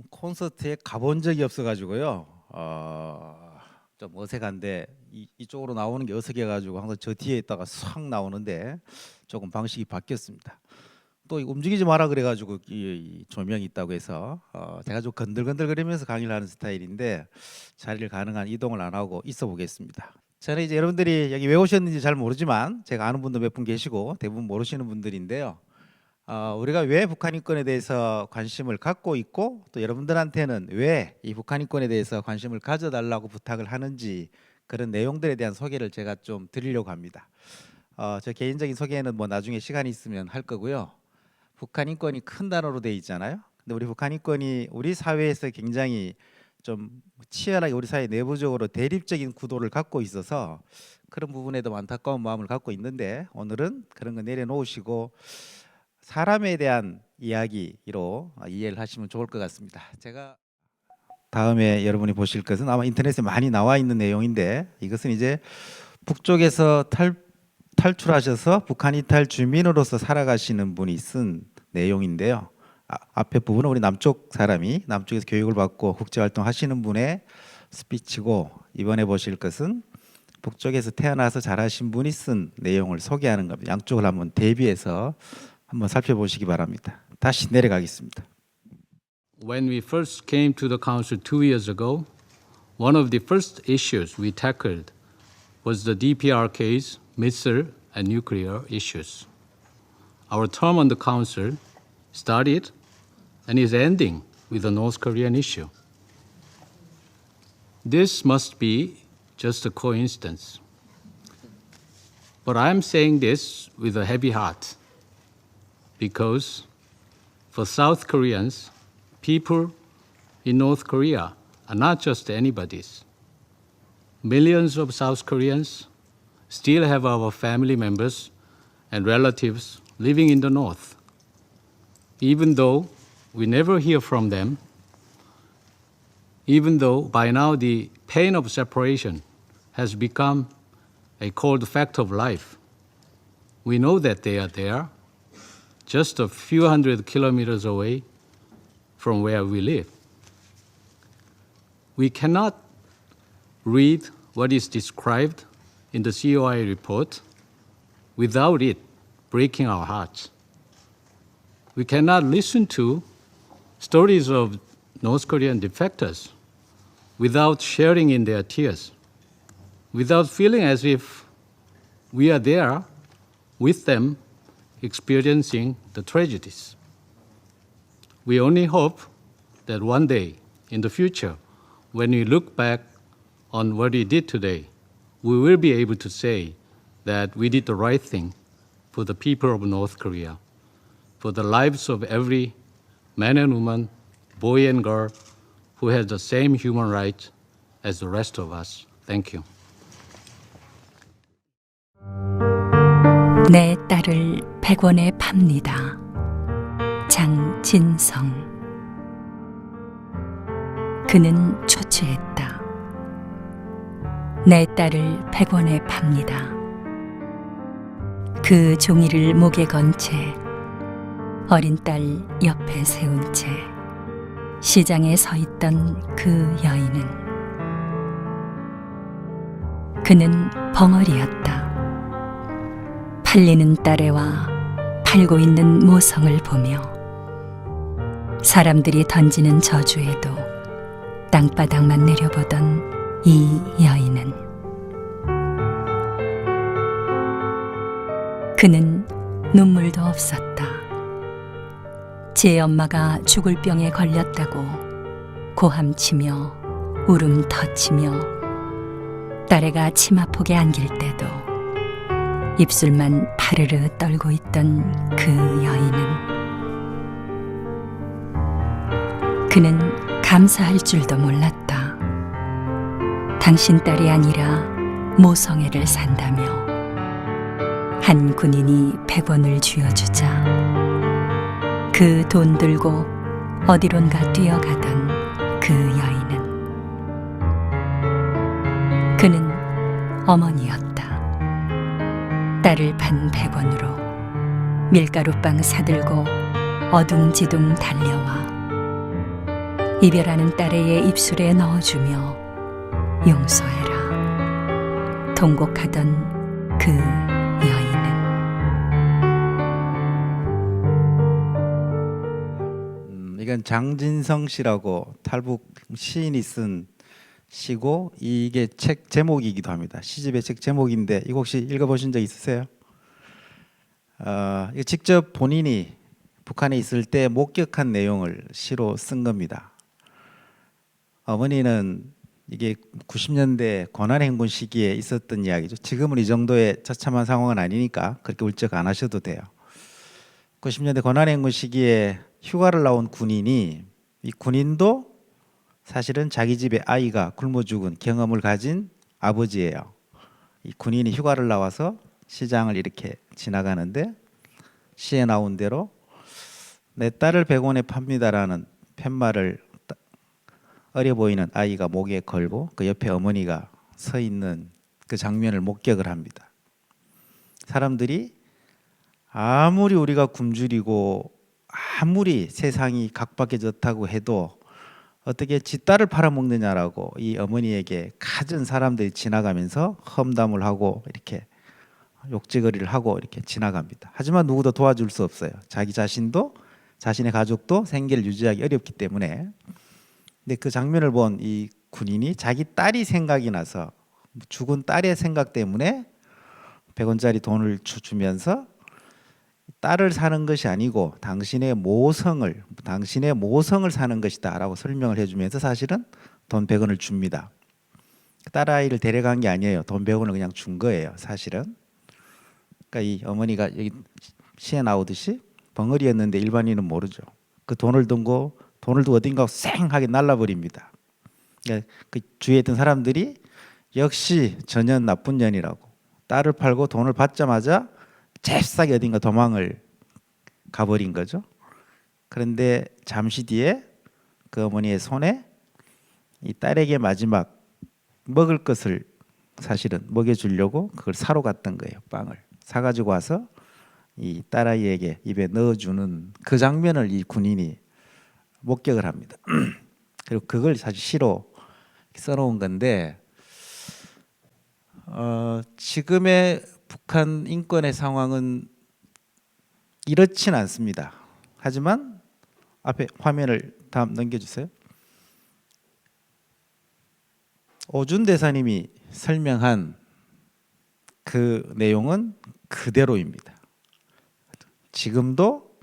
콘서트에 가본 적이 없어가지고요. 좀 어색한데 이쪽으로 나오는 게 어색해가지고 항상 저 뒤에 있다가 싹 나오는데 조금 방식이 바뀌었습니다. 또 움직이지 마라 그래가지고 이 조명이 있다고 해서 제가 좀 건들건들거리면서 강의를 하는 스타일인데 자리를 가능한 이동을 안 하고 있어 보겠습니다. 저는 이제 여러분들이 여기 왜 오셨는지 잘 모르지만 제가 아는 분도 몇 분 계시고 대부분 모르시는 분들인데요. 우리가 왜 북한 인권에 대해서 관심을 갖고 있고 또 여러분들한테는 왜 이 북한 인권에 대해서 관심을 가져달라고 부탁을 하는지 그런 내용들에 대한 소개를 제가 좀 드리려고 합니다. 저 개인적인 소개는 뭐 나중에 시간이 있으면 할 거고요. 북한 인권이 큰 단어로 돼 있잖아요. 근데 우리 북한 인권이 우리 사회에서 굉장히 좀 치열하게 우리 사회 내부적으로 대립적인 구도를 갖고 있어서 그런 부분에도 안타까운 마음을 갖고 있는데 오늘은 그런 거 내려놓으시고 사람에 대한 이야기로 이해를 하시면 좋을 것 같습니다. 제가 다음에 여러분이 보실 것은 아마 인터넷에 많이 나와 있는 내용인데 이것은 이제 북쪽에서 탈출하셔서 북한 이탈 주민으로서 살아가시는 분이 쓴 내용인데요. 앞에 부분은 우리 남쪽 사람이 남쪽에서 교육을 받고 국제활동 하시는 분의 스피치고 이번에 보실 것은 북쪽에서 태어나서 자라신 분이 쓴 내용을 소개하는 겁니다. 양쪽을 한번 대비해서 한번 살펴보시기 바랍니다. 다시 내려가겠습니다. When we first came to the Council 2 years ago, one of the first issues we tackled was the DPRK's missile and nuclear issues. Our term on the Council started and is ending with the North Korean issue. This must be just a coincidence. But I'm saying this with a heavy heart. Because for South Koreans, people in North Korea are not just anybody's. Millions of South Koreans still have our family members and relatives living in the North. Even though we never hear from them, even though by now the pain of separation has become a cold fact of life, we know that they are there, just a few hundred kilometers away from where we live. We cannot read what is described in the COI report without it breaking our hearts. We cannot listen to stories of North Korean defectors without sharing in their tears, without feeling as if we are there with them experiencing the tragedies. We only hope that one day in the future, when we look back on what we did today, we will be able to say that we did the right thing for the people of North Korea, for the lives of every man and woman, boy and girl who has the same human rights as the rest of us. Thank you. 내 딸을 100원에 팝니다. 장진성. 그는 초췌했다. 내 딸을 100원에 팝니다. 그 종이를 목에 건 채 어린 딸 옆에 세운 채 시장에 서 있던 그 여인은 그는 벙어리였다. 팔리는 딸애와 팔고 있는 모성을 보며 사람들이 던지는 저주에도 땅바닥만 내려보던 이 여인은 그는 눈물도 없었다. 제 엄마가 죽을 병에 걸렸다고 고함치며 울음 터치며 딸애가 치마폭에 안길 때도 입술만 파르르 떨고 있던 그 여인은 그는 감사할 줄도 몰랐다. 당신 딸이 아니라 모성애를 산다며 한 군인이 100원을 쥐어주자 그 돈 들고 어디론가 뛰어가던 그 여인은 그는 어머니였다. 딸을 판 100원으로 밀가루빵 사들고 어둥지둥 달려와 이별하는 딸의 입술에 넣어주며 용서해라. 통곡하던 그 여인은 이건 장진성 씨라고 탈북 시인이 쓴 시고 이게 책 제목이기도 합니다. 시집의 책 제목인데 이거 혹시 읽어보신 적 있으세요? 이거 직접 본인이 북한에 있을 때 목격한 내용을 시로 쓴 겁니다. 어머니는 이게 90년대 고난행군 시기에 있었던 이야기죠. 지금은 이 정도의 처참한 상황은 아니니까 그렇게 울적 안 하셔도 돼요. 90년대 고난행군 시기에 휴가를 나온 군인이 이 군인도 사실은 자기 집에 아이가 굶어 죽은 경험을 가진 아버지예요. 이 군인이 휴가를 나와서 시장을 이렇게 지나가는데 시에 나온 대로 내 딸을 100원에 팝니다라는 팻말을 어려 보이는 아이가 목에 걸고 그 옆에 어머니가 서 있는 그 장면을 목격을 합니다. 사람들이 아무리 우리가 굶주리고 아무리 세상이 각박해졌다고 해도 어떻게 지 딸을 팔아먹느냐라고 이 어머니에게 갖은 사람들이 지나가면서 험담을 하고 이렇게 욕지거리를 하고 이렇게 지나갑니다. 하지만 누구도 도와줄 수 없어요. 자기 자신도 자신의 가족도 생계를 유지하기 어렵기 때문에. 근데 그 장면을 본 이 군인이 자기 딸이 생각이 나서 죽은 딸의 생각 때문에 100원짜리 돈을 주면서 딸을 사는 것이 아니고 당신의 모성을 사는 것이다라고 설명을 해주면서 사실은 돈 100원을 줍니다. 딸아이를 데려간 게 아니에요. 돈 100원을 그냥 준 거예요. 사실은. 그러니까 이 어머니가 여기 시에 나오듯이 벙어리였는데 일반인은 모르죠. 그 돈을 두고 어딘가 쌩하게 날라버립니다. 그러니까 그 주위에 있던 사람들이 역시 전혀 나쁜 년이라고 딸을 팔고 돈을 받자마자 잽싸게 어딘가 도망을 가버린 거죠. 그런데 잠시 뒤에 그 어머니의 손에 이 딸에게 마지막 먹을 것을 사실은 먹여주려고 그걸 사러 갔던 거예요. 빵을 사가지고 와서 이 딸아이에게 입에 넣어주는 그 장면을 이 군인이 목격을 합니다. 그리고 그걸 사실 시로 써놓은 건데 지금의 북한 인권의 상황은 이렇진 않습니다. 하지만 앞에 화면을 다음 넘겨주세요. 오준 대사님이 설명한 그 내용은 그대로입니다. 지금도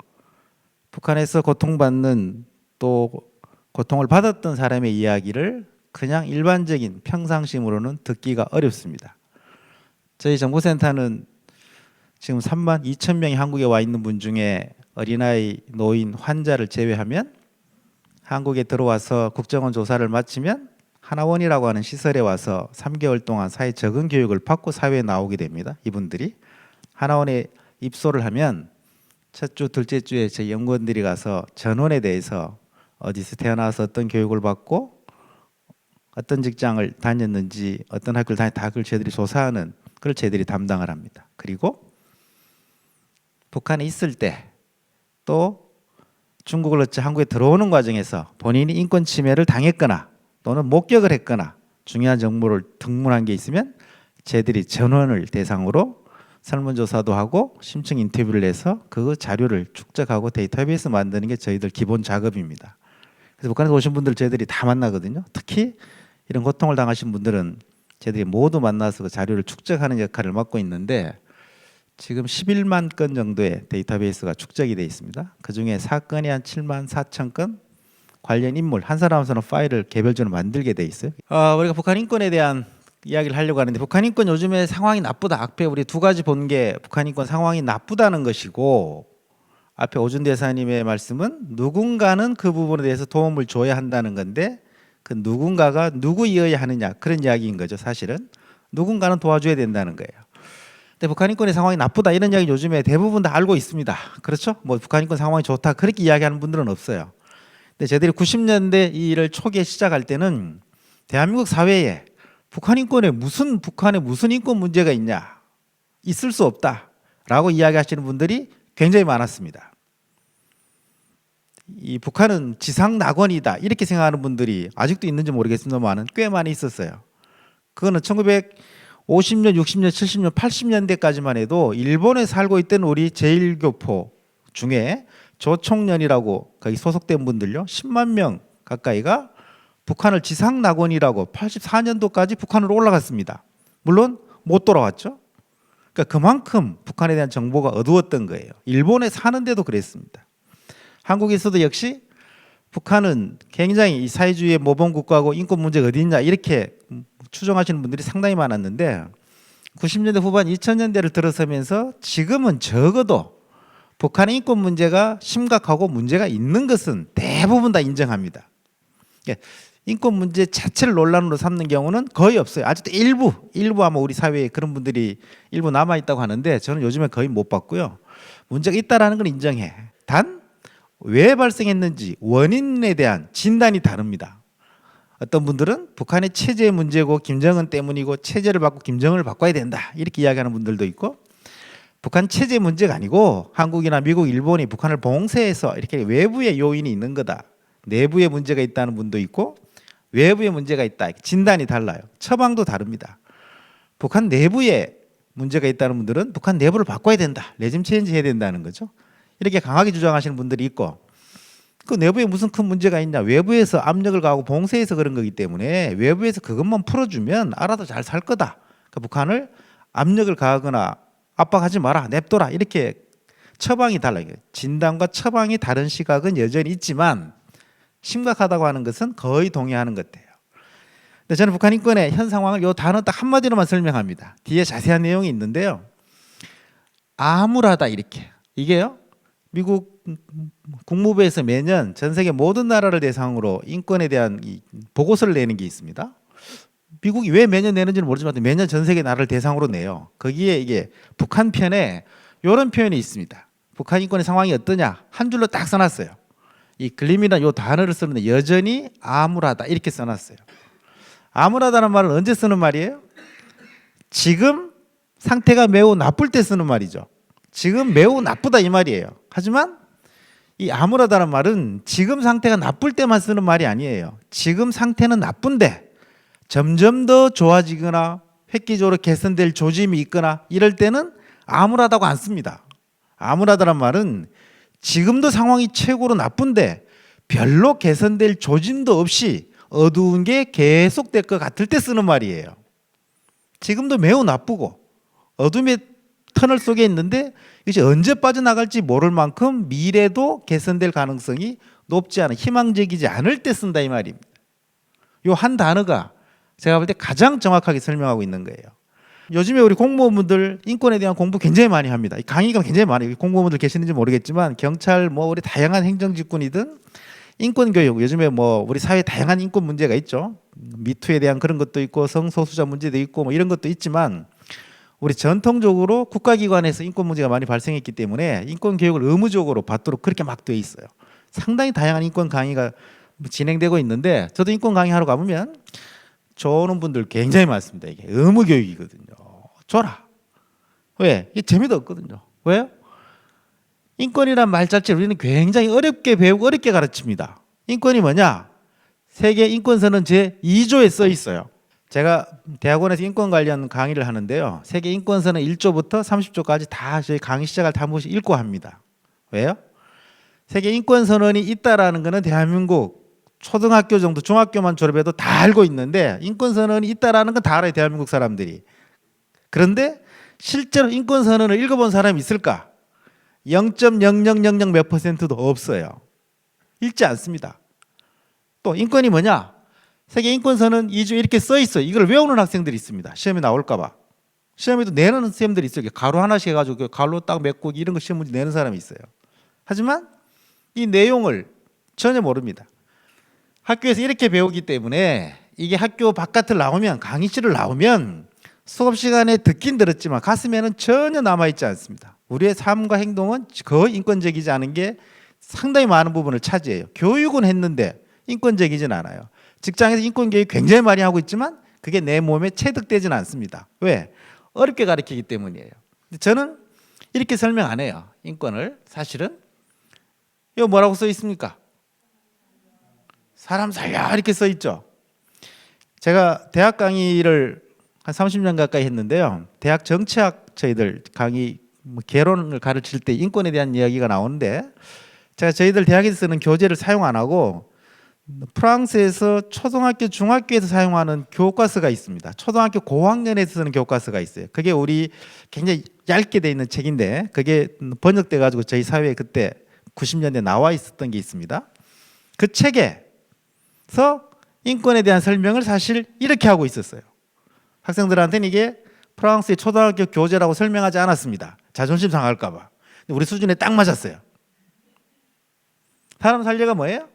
북한에서 고통받는 또 고통을 받았던 사람의 이야기를 그냥 일반적인 평상심으로는 듣기가 어렵습니다. 저희 정보센터는 지금 3만 2천 명이 한국에 와 있는 분 중에 어린아이, 노인, 환자를 제외하면 한국에 들어와서 국정원 조사를 마치면 하나원이라고 하는 시설에 와서 3개월 동안 사회 적응 교육을 받고 사회에 나오게 됩니다. 이분들이 하나원에 입소를 하면 첫 주, 둘째 주에 저희 연구원들이 가서 전원에 대해서 어디서 태어나서 어떤 교육을 받고 어떤 직장을 다녔는지 어떤 학교를 다녔다 그걸 저희들이 조사하는 그걸 저희들이 담당을 합니다. 그리고 북한에 있을 때 또 중국을 어찌 한국에 들어오는 과정에서 본인이 인권 침해를 당했거나 또는 목격을 했거나 중요한 정보를 등문한 게 있으면 저희들이 전원을 대상으로 설문조사도 하고 심층 인터뷰를 해서 그 자료를 축적하고 데이터베이스 만드는 게 저희들 기본 작업입니다. 그래서 북한에서 오신 분들 저희들이 다 만나거든요. 특히 이런 고통을 당하신 분들은 저희들이 모두 만나서 그 자료를 축적하는 역할을 맡고 있는데 지금 11만 건 정도의 데이터베이스가 축적이 되어 있습니다. 그중에 사건이 한 7만 4천 건, 관련 인물 한 사람 한 사람 파일을 개별적으로 만들게 돼 있어요. 우리가 북한 인권에 대한 이야기를 하려고 하는데 북한 인권 요즘에 상황이 나쁘다. 앞에 우리 두 가지 본 게 북한 인권 상황이 나쁘다는 것이고 앞에 오준 대사님의 말씀은 누군가는 그 부분에 대해서 도움을 줘야 한다는 건데 그 누군가가 누구이어야 하느냐 그런 이야기인 거죠. 사실은 누군가는 도와줘야 된다는 거예요. 근데 북한 인권의 상황이 나쁘다 이런 이야기 요즘에 대부분 다 알고 있습니다. 그렇죠? 뭐 북한 인권 상황이 좋다 그렇게 이야기하는 분들은 없어요. 근데 저희들이 90년대 이 일을 초기에 시작할 때는 대한민국 사회에 북한에 무슨 인권 문제가 있냐 있을 수 없다라고 이야기하시는 분들이 굉장히 많았습니다. 이 북한은 지상 낙원이다 이렇게 생각하는 분들이 아직도 있는지 모르겠습니다만 꽤 많이 있었어요. 그거는 1950년, 60년, 70년, 80년대까지만 해도 일본에 살고 있던 우리 제1교포 중에 조총련이라고 거기 소속된 분들요 10만 명 가까이가 북한을 지상 낙원이라고 84년도까지 북한으로 올라갔습니다. 물론 못 돌아왔죠. 그러니까 그만큼 북한에 대한 정보가 어두웠던 거예요. 일본에 사는데도 그랬습니다. 한국에서도 역시 북한은 굉장히 이 사회주의의 모범 국가고 인권 문제가 어디 있냐 이렇게 추정하시는 분들이 상당히 많았는데 90년대 후반 2000년대를 들어서면서 지금은 적어도 북한의 인권 문제가 심각하고 문제가 있는 것은 대부분 다 인정합니다. 인권 문제 자체를 논란으로 삼는 경우는 거의 없어요. 아직도 일부 아마 우리 사회에 그런 분들이 일부 남아 있다고 하는데 저는 요즘에 거의 못 봤고요. 문제가 있다라는 건 인정해. 단 왜 발생했는지 원인에 대한 진단이 다릅니다. 어떤 분들은 북한의 체제 문제고 김정은 때문이고 체제를 바꾸고 김정은을 바꿔야 된다 이렇게 이야기하는 분들도 있고 북한 체제 문제가 아니고 한국이나 미국, 일본이 북한을 봉쇄해서 이렇게 외부의 요인이 있는 거다. 내부에 문제가 있다는 분도 있고 외부에 문제가 있다. 진단이 달라요. 처방도 다릅니다. 북한 내부에 문제가 있다는 분들은 북한 내부를 바꿔야 된다. 레짐 체인지 해야 된다는 거죠. 이렇게 강하게 주장하시는 분들이 있고 그 내부에 무슨 큰 문제가 있냐. 외부에서 압력을 가하고 봉쇄해서 그런 거기 때문에 외부에서 그것만 풀어주면 알아도 잘 살 거다. 그러니까 북한을 압력을 가하거나 압박하지 마라. 냅둬라. 이렇게 처방이 달라요. 진단과 처방이 다른 시각은 여전히 있지만 심각하다고 하는 것은 거의 동의하는 것 같아요. 근데 저는 북한 인권의 현 상황을 이 단어 딱 한마디로만 설명합니다. 뒤에 자세한 내용이 있는데요. 암울하다 이렇게. 이게요. 미국 국무부에서 매년 전 세계 모든 나라를 대상으로 인권에 대한 이 보고서를 내는 게 있습니다. 미국이 왜 매년 내는지는 모르지만 매년 전 세계 나라를 대상으로 내요. 거기에 이게 북한 편에 이런 표현이 있습니다. 북한 인권의 상황이 어떠냐 한 줄로 딱 써놨어요. 이 글림이라는 요 단어를 쓰는데 여전히 암울하다 이렇게 써놨어요. 암울하다는 말은 언제 쓰는 말이에요? 지금 상태가 매우 나쁠 때 쓰는 말이죠. 지금 매우 나쁘다 이 말이에요. 하지만 이 암울하다는 말은 지금 상태가 나쁠 때만 쓰는 말이 아니에요. 지금 상태는 나쁜데 점점 더 좋아지거나 획기적으로 개선될 조짐이 있거나 이럴 때는 암울하다고 안 씁니다. 암울하다는 말은 지금도 상황이 최고로 나쁜데 별로 개선될 조짐도 없이 어두운 게 계속될 것 같을 때 쓰는 말이에요. 지금도 매우 나쁘고 어둠의 터널 속에 있는데 이것이 언제 빠져나갈지 모를 만큼 미래도 개선될 가능성이 높지 않은 희망적이지 않을 때 쓴다 이 말입니다. 이 한 단어가 제가 볼 때 가장 정확하게 설명하고 있는 거예요. 요즘에 우리 공무원분들 인권에 대한 공부 굉장히 많이 합니다. 강의가 굉장히 많아요. 공무원분들 계시는지 모르겠지만 경찰 뭐 우리 다양한 행정직군이든 인권 교육 요즘에 뭐 우리 사회에 다양한 인권 문제가 있죠. 미투에 대한 그런 것도 있고 성소수자 문제도 있고 뭐 이런 것도 있지만 우리 전통적으로 국가기관에서 인권 문제가 많이 발생했기 때문에 인권 교육을 의무적으로 받도록 그렇게 막 돼 있어요. 상당히 다양한 인권 강의가 진행되고 있는데 저도 인권 강의하러 가보면 좋은 분들 굉장히 많습니다. 이게 의무 교육이거든요. 줘라. 왜? 이게 재미도 없거든요. 왜요? 인권이란 말 자체를 우리는 굉장히 어렵게 배우고 어렵게 가르칩니다. 인권이 뭐냐? 세계 인권선언 제2조에 써 있어요. 제가 대학원에서 인권 관련 강의를 하는데요. 세계 인권선언 1조부터 30조까지 다 저희 강의 시작할 때 한 번씩 읽고 합니다. 왜요? 세계 인권선언이 있다라는 것은 대한민국 초등학교 정도 중학교만 졸업해도 다 알고 있는데 인권선언이 있다라는 건 다 알아요. 대한민국 사람들이. 그런데 실제로 인권선언을 읽어본 사람이 있을까? 0.0000 몇 %도 없어요. 읽지 않습니다. 또 인권이 뭐냐? 세계 인권선언 2조 이렇게 써 있어요. 이걸 외우는 학생들이 있습니다. 시험에 나올까 봐. 시험에도 내는 선생님들이 있어요. 가로 하나씩 해가지고 가로 딱 맺고 이런 거 시험 문제 내는 사람이 있어요. 하지만 이 내용을 전혀 모릅니다. 학교에서 이렇게 배우기 때문에 이게 학교 바깥을 나오면 강의실을 나오면 수업 시간에 듣긴 들었지만 가슴에는 전혀 남아있지 않습니다. 우리의 삶과 행동은 거의 인권적이지 않은 게 상당히 많은 부분을 차지해요. 교육은 했는데 인권적이진 않아요. 직장에서 인권교육 굉장히 많이 하고 있지만 그게 내 몸에 체득되지는 않습니다. 왜? 어렵게 가르치기 때문이에요. 저는 이렇게 설명 안 해요. 인권을 사실은 이거 뭐라고 써 있습니까? 사람 살려 이렇게 써 있죠. 제가 대학 강의를 한 30년 가까이 했는데요. 대학 정치학 저희들 강의 개론을 가르칠 때 인권에 대한 이야기가 나오는데 제가 저희들 대학에서 쓰는 교재를 사용 안 하고 프랑스에서 초등학교, 중학교에서 사용하는 교과서가 있습니다. 초등학교 고학년에서 쓰는 교과서가 있어요. 그게 우리 굉장히 얇게 돼 있는 책인데 그게 번역돼 가지고 저희 사회에 그때 90년대 나와 있었던 게 있습니다. 그 책에서 인권에 대한 설명을 사실 이렇게 하고 있었어요. 학생들한테는 이게 프랑스의 초등학교 교재라고 설명하지 않았습니다. 자존심 상할까 봐. 우리 수준에 딱 맞았어요. 사람 살려가 뭐예요?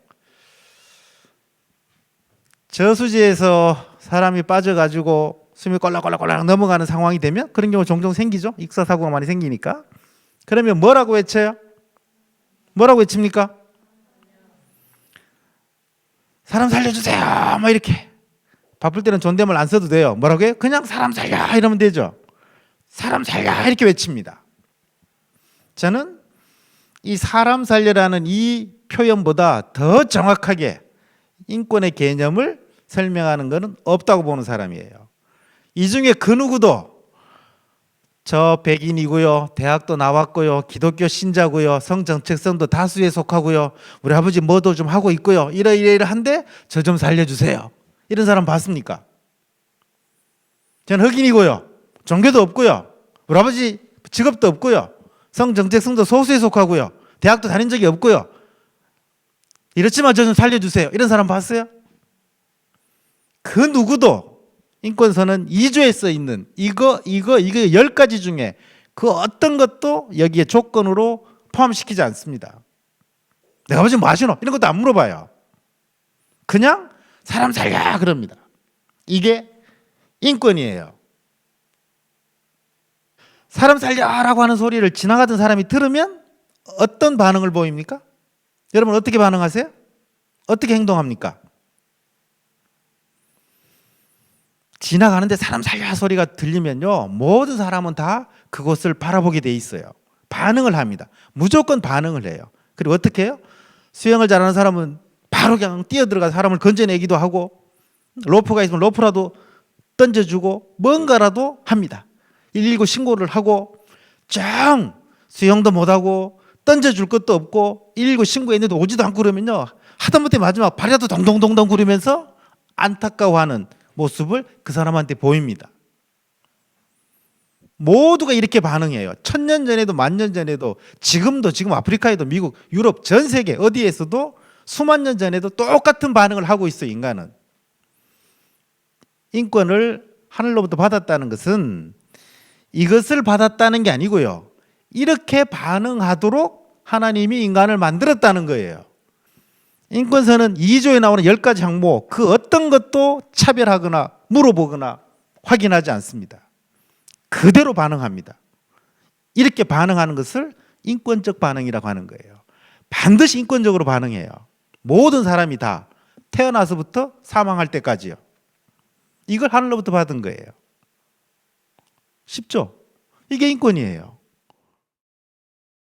저수지에서 사람이 빠져가지고 숨이 꼴락꼴락꼴락 넘어가는 상황이 되면 그런 경우 종종 생기죠. 익사사고가 많이 생기니까. 그러면 뭐라고 외쳐요? 뭐라고 외칩니까? 사람 살려주세요. 뭐 이렇게. 바쁠 때는 존댓말 안 써도 돼요. 뭐라고 해요? 그냥 사람 살려 이러면 되죠. 사람 살려 이렇게 외칩니다. 저는 이 사람 살려라는 이 표현보다 더 정확하게 인권의 개념을 설명하는 것은 없다고 보는 사람이에요. 이 중에 그 누구도 저 백인이고요, 대학도 나왔고요, 기독교 신자고요, 성정체성도 다수에 속하고요, 우리 아버지 뭐도 좀 하고 있고요, 이러이러한데 저 좀 살려주세요. 이런 사람 봤습니까? 저는 흑인이고요, 종교도 없고요, 우리 아버지 직업도 없고요, 성정체성도 소수에 속하고요, 대학도 다닌 적이 없고요, 이렇지만 저 좀 살려주세요. 이런 사람 봤어요? 그 누구도 인권서는 2조에 써 있는 이거 10가지 중에 그 어떤 것도 여기에 조건으로 포함시키지 않습니다. 내가 아버지 뭐 하시노? 이런 것도 안 물어봐요. 그냥 사람 살려 그럽니다. 이게 인권이에요. 사람 살려라고 하는 소리를 지나가던 사람이 들으면 어떤 반응을 보입니까? 여러분 어떻게 반응하세요? 어떻게 행동합니까? 지나가는데 사람 살려 소리가 들리면요, 모든 사람은 다 그것을 바라보게 돼 있어요. 반응을 합니다. 무조건 반응을 해요. 그리고 어떻게 해요? 수영을 잘하는 사람은 바로 그냥 뛰어들어가 사람을 건져내기도 하고, 로프가 있으면 로프라도 던져주고 뭔가라도 합니다. 119 신고를 하고, 짱 수영도 못하고 던져줄 것도 없고 119 신고했는데 오지도 않고 그러면요, 하다못해 마지막 발이라도 동동동동 구르면서 안타까워하는 모습을 그 사람한테 보입니다. 모두가 이렇게 반응해요. 1000년 전에도 10,000년 전에도 지금 아프리카에도 미국, 유럽 전 세계 어디에서도 수만 년 전에도 똑같은 반응을 하고 있어요. 인간은. 인권을 하늘로부터 받았다는 것은 이것을 받았다는 게 아니고요, 이렇게 반응하도록 하나님이 인간을 만들었다는 거예요. 인권서는 2조에 나오는 10가지 항목 그 어떤 것도 차별하거나 물어보거나 확인하지 않습니다. 그대로 반응합니다. 이렇게 반응하는 것을 인권적 반응이라고 하는 거예요. 반드시 인권적으로 반응해요. 모든 사람이 다 태어나서부터 사망할 때까지요. 이걸 하늘로부터 받은 거예요. 쉽죠? 이게 인권이에요.